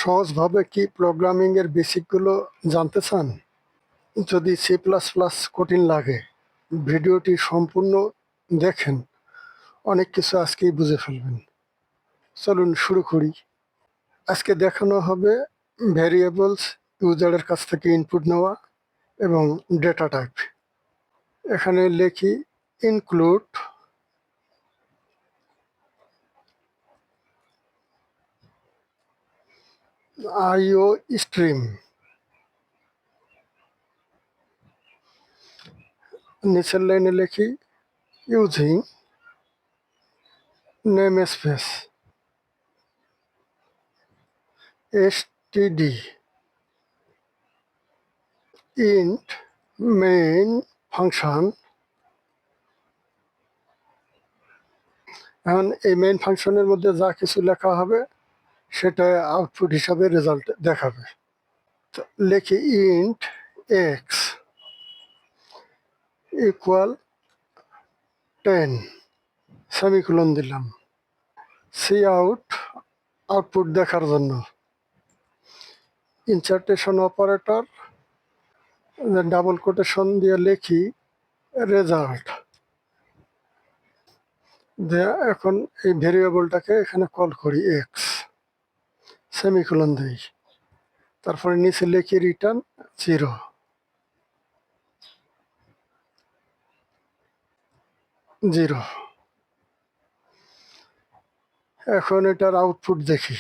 সহজভাবে কি প্রোগ্রামিং এর বেসিকগুলো জানতে চান? যদি সি প্লাস প্লাস কঠিন লাগে, ভিডিওটি সম্পূর্ণ দেখেন, অনেক কিছু আজকেই বুঝে ফেলবেন। চলুন শুরু করি। আজকে দেখানো হবে ভ্যারিয়েবলস ইউজারের কাছ থেকে ইনপুট নেওয়া এবং ডেটা টাইপ। এখানে লিখি ইনক্লুড আইও স্ট্রিম, নিচের লাইনে লিখি using name space std int main function. এখন এই মেইন ফাংশনের মধ্যে যা কিছু লেখা হবে সেটা আউটপুট হিসাবে রেজাল্ট দেখাবে। তো লিখি ইন্ট এক্স ইকুয়াল 10, সেমিকোলন দিলাম। সি আউটপুট দেখার জন্য ইনসার্টেশন অপারেটর ডাবল কোটেশন দিয়ে লিখি রেজাল্ট। এখন এই ভেরিয়েবলটাকে এখানে কল করি এক্স, সেমিকোলন দিই, তারপরে নিচে লিখি রিটার্ন 0। এখন এটার আউটপুট দেখি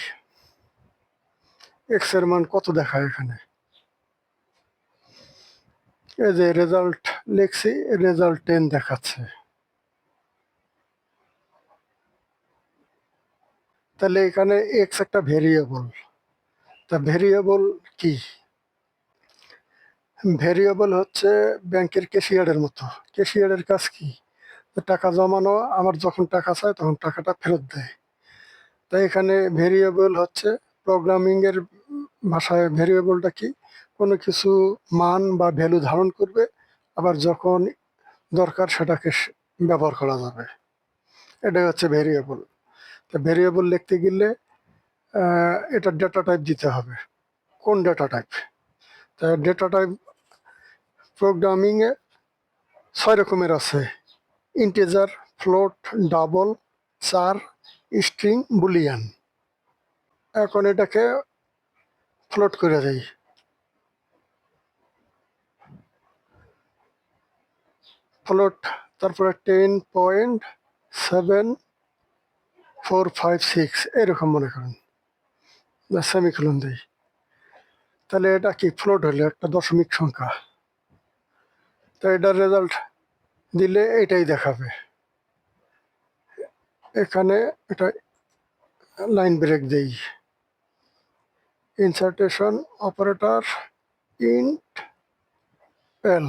এক্স এর মান কত দেখায়। এখানে এই যে রেজাল্ট লিখছি, রেজাল্ট 10 দেখাচ্ছে। তাহলে এখানে এক্স একটা ভেরিয়েবল। তা ভেরিয়েবল কি? ভেরিয়েবল হচ্ছে ব্যাংকের ক্যাশিয়ারের মতো। ক্যাশিয়ারের কাজ কি? টাকা জমানো, আমার যখন টাকা চায় তখন টাকাটা ফেরত দেয়। তাই এখানে ভেরিয়েবল হচ্ছে প্রোগ্রামিংয়ের ভাষায় ভেরিয়েবলটা কি? কোনো কিছু মান বা ভ্যালু ধারণ করবে, আবার যখন দরকার সেটাকে ব্যবহার করা যাবে, এটাই হচ্ছে ভেরিয়েবল। তো ভেরিয়েবল লিখতে গেলে এটা ডেটা টাইপ দিতে হবে। কোন ডেটা টাইপ? তা ডেটা টাইপ প্রোগ্রামিংয়ে 6 রকমের আছে: ইন্টিজার, ফ্লোট, ডাবল, চার, স্ট্রিং, বুলিয়ান। এখন এটাকে ফ্লোট করে দেই। ফ্লোট, তারপরে 10.745 এরকম মনে করেন, সেমিকোলন দেই। তাহলে এটা কি ফ্লোট হলো, একটা দশমিক সংখ্যা। তো এটার রেজাল্ট দিলে এটাই দেখাবে। এখানে এটা লাইন ব্রেক দেই, ইনসার্টেশন অপারেটর ইন্ট এল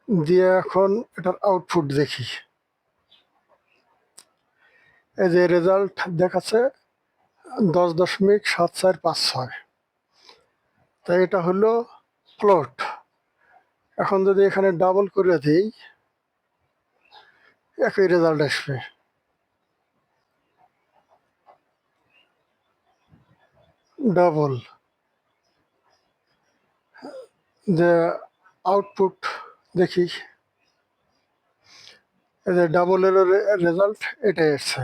দিয়ে এখন এটার আউটপুট দেখি। এই যে রেজাল্ট দেখাচ্ছে 10.7456। তাই এটা হলো ফ্লোট। এখন যদি এখানে ডাবল করে দিই, একই রেজাল্ট আসবে। ডাবল যে আউটপুট দেখি, এই যে ডাবলের রেজাল্ট এটাই এসছে,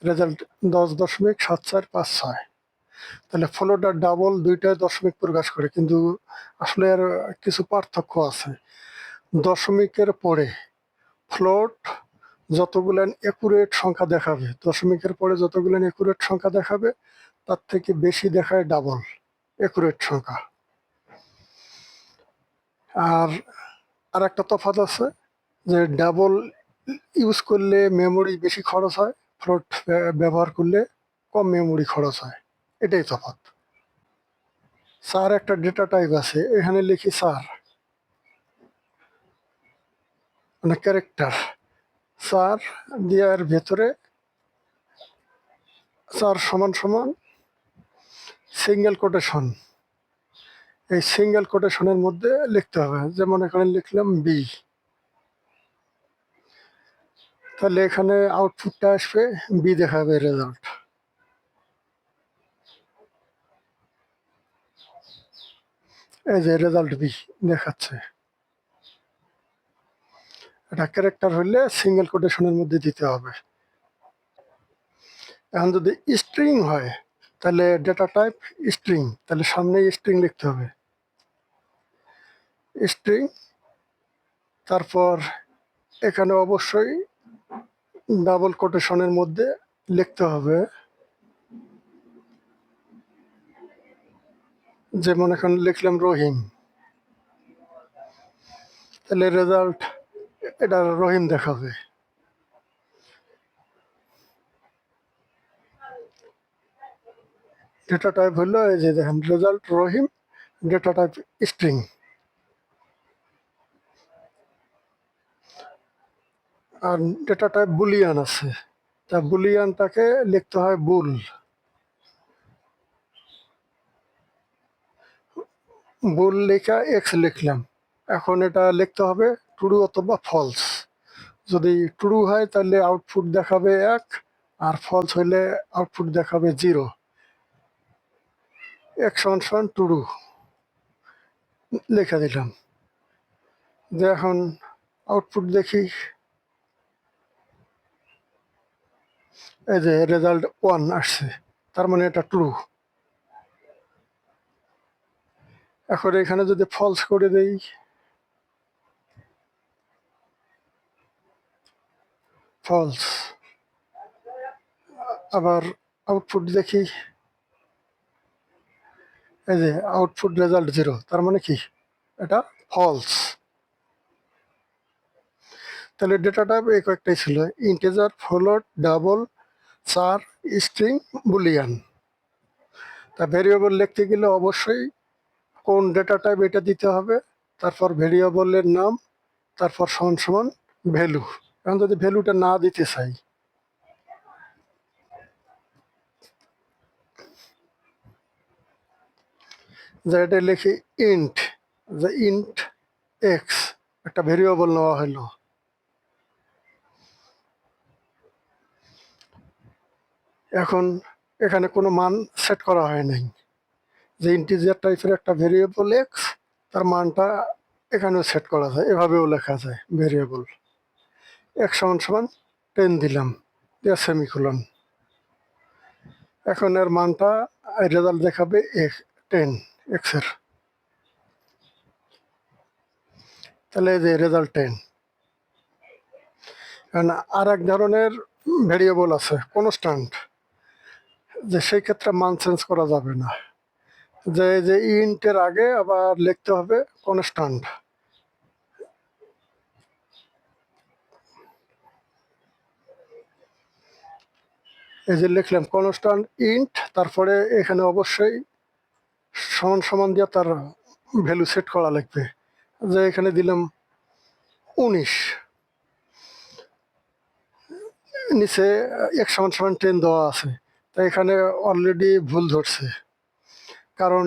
রেজাল্ট 10.7456। তাহলে ফ্লোট আর ডাবল দুইটাই দশমিক প্রকাশ করে, কিন্তু আসলে আর কিছু পার্থক্য আছে। দশমিকের পরে ফ্লোট যতগুলান একুরেট সংখ্যা দেখাবে, দশমিকের পরে যতগুলান একুরেট সংখ্যা দেখাবে, তার থেকে বেশি দেখায় ডাবল একুরেট সংখ্যা। আর একটা তফাৎ আছে যে ডাবল ইউজ করলে মেমোরি বেশি খরচ হয়, ফ্লোট ব্যবহার করলে কম মেমোরি খরচ হয়, এটাই তফাৎ। চার একটা ডেটা টাইপ আছে, এখানে লিখি চার মানে ক্যারেক্টার। চার দেওয়ার ভেতরে চার সমান সমান সিঙ্গেল কোটেশন, এই সিঙ্গেল কোটেশনের মধ্যে লিখতে হবে। যেমন এখানে লিখলাম বি। তাহলে এখানে আউটপুটটা আসবে বি দেখাবে রেজাল্ট। এই যে রেজাল্ট বি দেখাচ্ছে। এটা ক্যারেক্টার হলে সিঙ্গেল কোটেশনের মধ্যে দিতে হবে। এখন যদি স্ট্রিং হয় তাহলে ডেটা টাইপ স্ট্রিং, তাহলে সামনে স্ট্রিং লিখতে হবে, স্ট্রিং। তারপর এখানে অবশ্যই ডাবল কোটেশনের মধ্যে লিখতে হবে, যেমন এখন লিখলাম রহিম, তাহলে রেজাল্ট এটা রহিম দেখাবে। ডেটা টাইপ হলো এই যে দেখেন রেজাল্ট রহিম, ডেটা টাইপ স্ট্রিং। আর ডেটা টাইপ বুলিয়ান আছে, তা বুলিয়ানটাকে লিখতে হয় বুল। বুল লেখা এক্স লিখলাম। এখন এটা লিখতে হবে ট্রু অথবা ফলস। যদি ট্রু হয় তাহলে আউটপুট দেখাবে 1, আর ফলস হইলে আউটপুট দেখাবে 0। এক্স সমান ট্রু লিখে দিলাম। যে এখন আউটপুট দেখি, এই যে রেজাল্ট 1 আসছে, তার মানে এটা ট্রু। এখন এখানে যদি ফলস করে দেই, ফলস। আবার আউটপুট দেখি, এই যে আউটপুট রেজাল্ট 0, তার মানে কি এটা ফলস। তাহলে ডেটা টাইপ এই কয়েকটাই ছিল, ইন্টিজার, ফ্লোট, ডাবল, চার, স্ট্রিং, বুলিয়ান। তা ভেরিয়েবল লিখতে গেলে অবশ্যই কোন ডেটা টাইপ এটা দিতে হবে, তারপর ভেরিয়েবলের নাম, তারপর সমান সমান ভ্যালু। এখন যদি ভ্যালুটা না দিতে চাই, যে এটা লিখি ইন্ট, যে ইন্ট এক্স, একটা ভেরিয়েবল নেওয়া হলো। এখন এখানে কোনো মান সেট করা হয় নাই, যে ইন্টিজার টাইপের একটা ভেরিয়েবল এক্স, তার মানটা এখানেও সেট করা যায়, এভাবেও লেখা যায় ভেরিয়েবল। এক্স সমান সমান 10 দিলাম, দিয়ে সেমিকোলন। এখন এর মানটা রেজাল্ট দেখাবে 10 এক্সের, তাহলে এই যে রেজাল্ট 10। এখন আর এক ধরনের ভেরিয়েবল আছে কনস্ট্যান্ট, যে সেই ক্ষেত্রে মান চেঞ্জ করা যাবে না, যে ইন্টের আগে আবার লিখতে হবে কনস্ট্যান্ট। এই যে লিখলাম কনস্ট্যান্ট ইন্ট, তারপরে এখানে অবশ্যই সমান সমান দিয়ে তার ভ্যালু সেট করা লাগবে, যে এখানে দিলাম 19, নিচে এক সমান সমান 10 দেওয়া আছে, তাই এখানে অলরেডি ভুল ধরছে। কারণ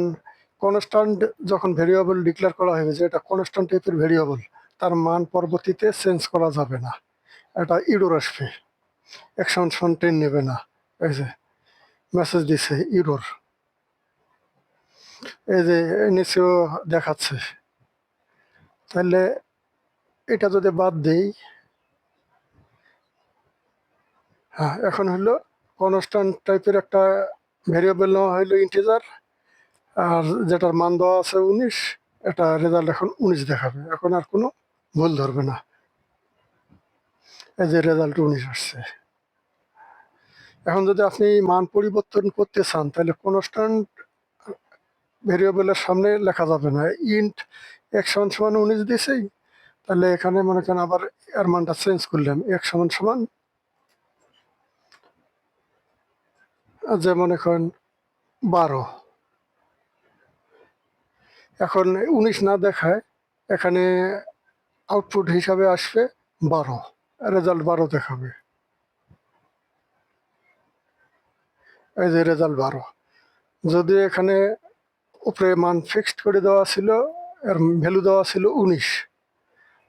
কনস্ট্যান্ট যখন ভেরিয়েবল ডিক্লেয়ার করা হবে, যে এটা কনস্ট্যান্ট টাইপের ভেরিয়েবল, তার মান পরবর্তীতে চেঞ্জ করা যাবে না, এটা ইরোর আসবে, এক সমান সমান 10 নেবে না। এই যে মেসেজ দিছে ইরোর, এই যে নিচেও দেখাচ্ছে। তাহলে এটা যদি বাদ দেই, হ্যাঁ এখন হলো কনস্ট্যান্ট টাইপের একটা ভেরিয়েবল নেওয়া হইলো ইন্টিজার, আর যেটার মান দেওয়া আছে 19, এটা রেজাল্ট এখন 19 দেখাবে, এখন আর কোনো ভুল ধরবে না। এই যে রেজাল্ট 19 আসছে। এখন যদি আপনি মান পরিবর্তন করতে চান, তাহলে কনস্ট্যান্ট ভেরিয়েবলের সামনে লেখা যাবে না ইন্ট এক্স সমান সমান 19 দিয়েছেই, তাহলে এখানে মনে করেন আবার এর মানটা চেঞ্জ করলাম, এক্স সমান সমান, যে মনে করেন 12। এখন 19 না দেখায় এখানে আউটপুট হিসাবে আসবে 12, রেজাল্ট 12 দেখাবে। এই যে রেজাল্ট 12। যদি এখানে উপরে মান ফিক্সড করে দেওয়া ছিল, এর ভ্যালু দেওয়া ছিল 19,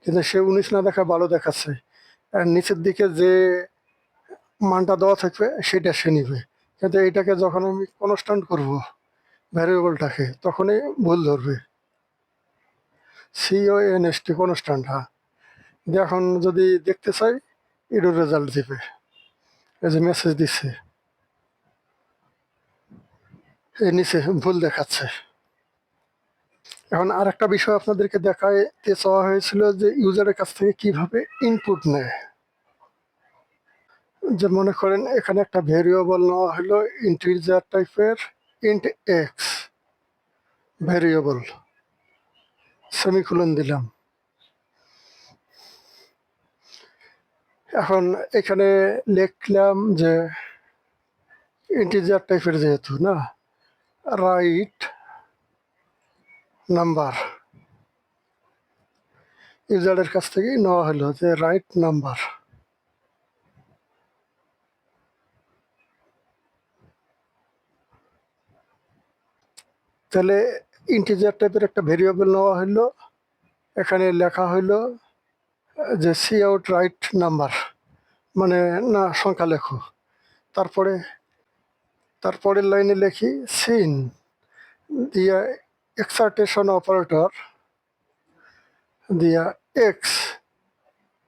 কিন্তু সে 19 না দেখা 12 দেখাচ্ছে, আর নিচের দিকে যে মানটা দেওয়া থাকবে সেটা সে নিবে। কিন্তু এটাকে যখন আমি কনস্ট্যান্ট করব ভ্যারিয়েবলটাকে, তখনই ভুল ধরবে। CONST কনস্ট্যান্ট, হ্যাঁ। দিয়ে এখন যদি দেখতে চাই, এরর রেজাল্ট দিবে। এই যে মেসেজ দিচ্ছে, এই নিচে ভুল দেখাচ্ছে। এখন আর একটা বিষয় আপনাদেরকে দেখাইতে চাওয়া হয়েছিল যে ইউজারের কাছ থেকে কিভাবে ইনপুট নেয়। যে মনে করেন এখানে একটা ভেরিয়েবল নেওয়া হলো ইন্টিজার টাইপের, ইন্ট এক্স ভেরিয়েবল, সেমিকোলন দিলাম। এখন এখানে লিখলাম যে ইন্টিজার টাইপের যেহেতু না, রাইট নাম্বার, ইউজারের কাছ থেকেই নেওয়া হলো যে রাইট নাম্বার। তাহলে ইন্টিজার টাইপের একটা ভেরিয়েবল নেওয়া হলো, এখানে লেখা হইলো যে সি আউট রাইট নাম্বার, মানে না সংখ্যা লেখো। তারপরের লাইনে লিখি সিন দিয়া এক্সার্টেশন অপারেটর দিয়া এক্স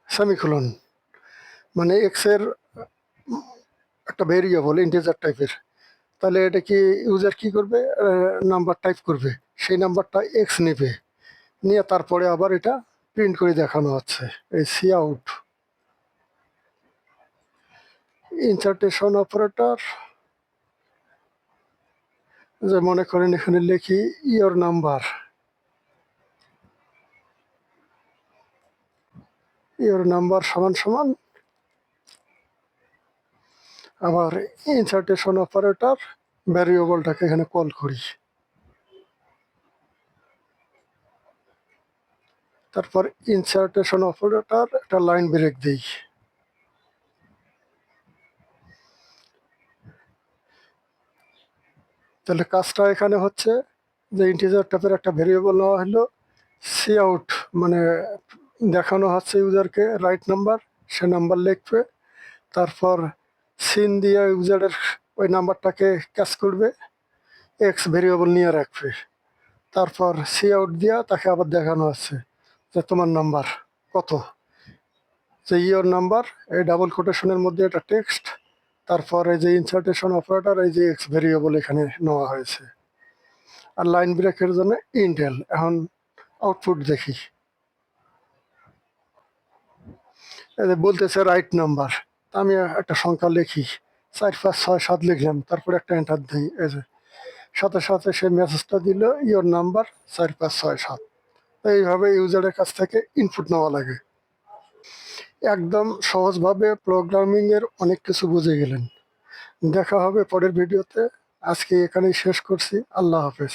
সেমিকোলন, মানে এক্স এর একটা ভেরিয়েবল ইন্টিজার টাইপের। তাহলে এটা কি ইউজার কি করবে, নাম্বার টাইপ করবে, সেই নাম্বারটা এক্স নেবে, নিয়ে তারপরে আবার এটা প্রিন্ট করে দেখানো হচ্ছে। এই সি আউট ইনসার্টেশন অপারেটর, যে মনে করেন এখানে লিখি ইয়োর নাম্বার, ইয়োর নাম্বার সমান সমান আবার ইনসার্টেশন অপারেটর ভ্যারিয়েবলটাকে এখানে কল করি। তারপর ইনসার্টেশন অপারেটর একটা লাইন ব্রেক দিই। তাহলে কাজটা এখানে হচ্ছে যে ইন্টিজার টাইপের একটা ভেরিয়েবল নেওয়া হলো, সি আউট মানে দেখানো হচ্ছে ইউজারকে রাইট নাম্বার, সে নাম্বার লিখবে, তারপর সিন দিয়ে ইউজারের ওই নাম্বারটাকে ক্যাচ করবে, এক্স ভেরিয়েবল নিয়ে রাখবে, তারপর সি আউট দিয়া তাকে আবার দেখানো হচ্ছে যে তোমার নাম্বার কত, যে ইয়োর নাম্বার, এই ডাবল কোটেশনের মধ্যে এটা টেক্সট, তারপর এই যে ইনসার্টেশন অপারেটর, এই যে এক্স ভেরিয়েবল এখানে নেওয়া হয়েছে। আর লাইন ব্রেকের জন্য ইন্টেল। এখন আউটপুট দেখি, এই যে বলতেছে রাইট নাম্বার, আমি একটা সংখ্যা লিখি, 4 5 6 7 লিখলাম, তারপরে একটা এন্টার দিই, এই যে সাথে সাথে সে মেসেজটা দিল ইয়োর নাম্বার 4 5 6 7। এইভাবে ইউজারের কাছ থেকে ইনপুট নেওয়া লাগে। একদম সহজভাবে প্রোগ্রামিংয়ের অনেক কিছু বুঝে গেলেন। দেখা হবে পরের ভিডিওতে। আজকে এখানেই শেষ করছি। আল্লাহ হাফেজ।